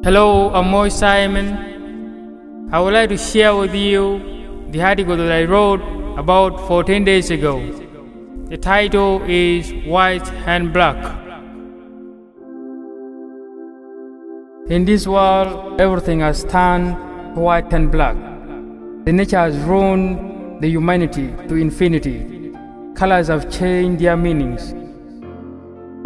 Hello, I'm Mooch Simon. I would like to share with you the article that I wrote about 14 days ago. The title is White and Black. In this world, everything has turned white and black. The nature has ruined the humanity to infinity. Colors have changed their meanings.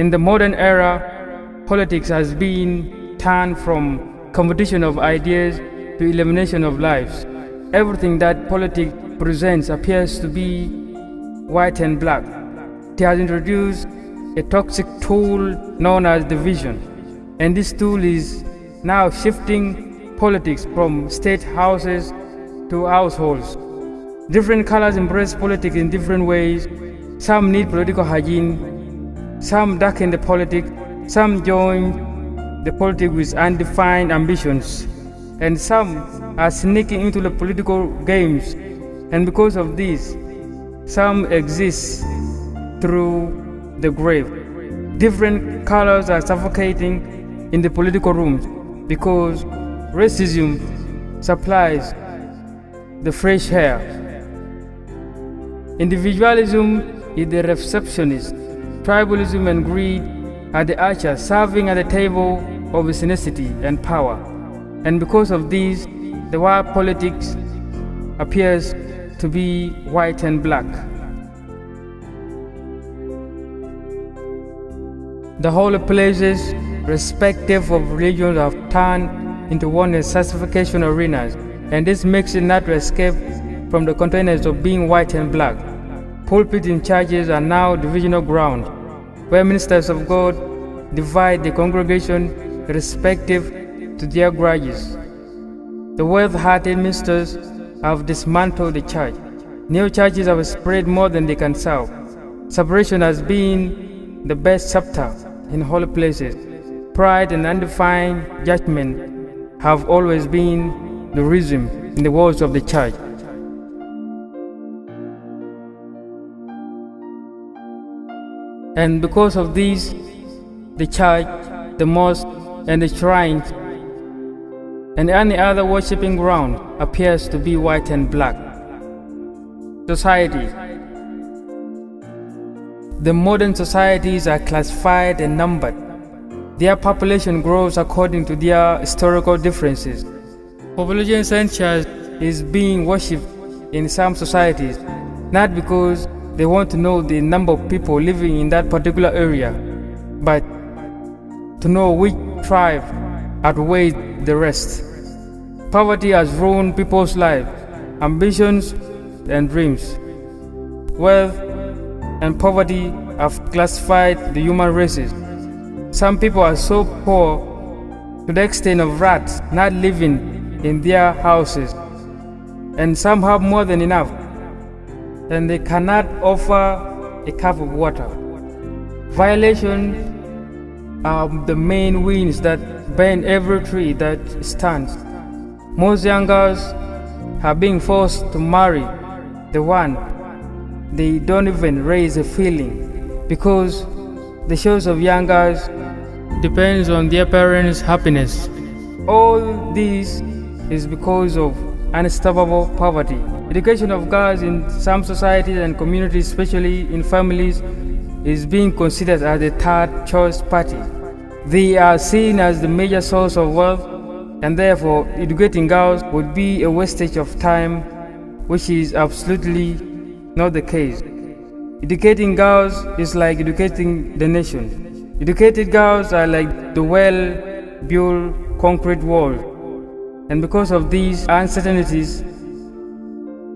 In the modern era, politics has been turned from competition of ideas to elimination of lives. Everything that politics presents appears to be white and black. It has introduced a toxic tool known as division, and this tool is now shifting politics from state houses to households. Different colors embrace politics in different ways. Some need political hygiene, some darken the politics, some join the politics with undefined ambitions, and some are sneaking into the political games, and because of this, some exist through the grave. Different colors are suffocating in the political rooms because racism supplies the fresh air. Individualism is the receptionist. Tribalism and greed are the archers serving at the table of ethnicity and power. And because of this, the world politics appears to be white and black. The holy places, respective of religions, have turned into one classification arenas, and this makes it not to escape from the containers of being white and black. Pulpits in churches are now divisional ground, where ministers of God divide the congregation respective to their grudges. The wealth-hearted ministers have dismantled the church. New churches have spread more than they can serve. Separation has been the best chapter in holy places. Pride and undefined judgment have always been the rhythm in the walls of the church. And because of this, the church, the mosque, and the shrines, and any other worshipping ground appears to be white and black. Society. The modern societies are classified and numbered. Their population grows according to their historical differences. Population census is being worshipped in some societies, not because they want to know the number of people living in that particular area, but to know which tribe outweighs the rest. Poverty has ruined people's lives, ambitions, and dreams. Wealth and poverty have classified the human races. Some people are so poor to the extent of rats not living in their houses, and some have more than enough, and they cannot offer a cup of water. Violation are the main winds that burn every tree that stands. Most young girls are being forced to marry the one they don't even raise a feeling, because the choice of young girls depends on their parents' happiness. All this is because of unstoppable poverty. Education of girls in some societies and communities, especially in families, is being considered as the third choice party. They are seen as the major source of wealth, and therefore educating girls would be a wastage of time, which is absolutely not the case. Educating girls is like educating the nation. Educated girls are like the well-built concrete wall, and because of these uncertainties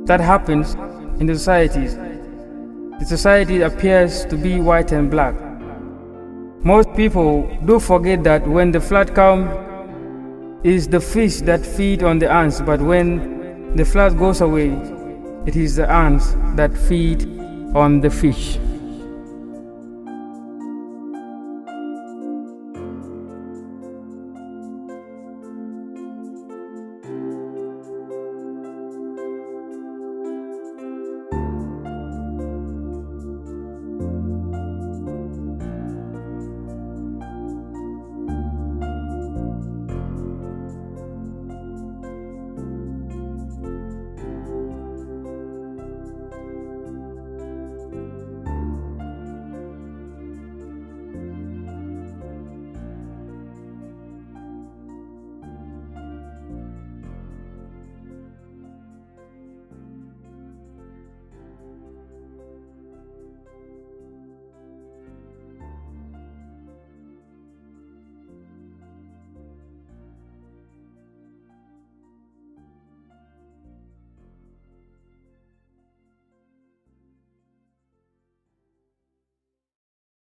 that happens in the society appears to be white and black. Most people do forget that when the flood comes, it's the fish that feed on the ants, but when the flood goes away, it is the ants that feed on the fish.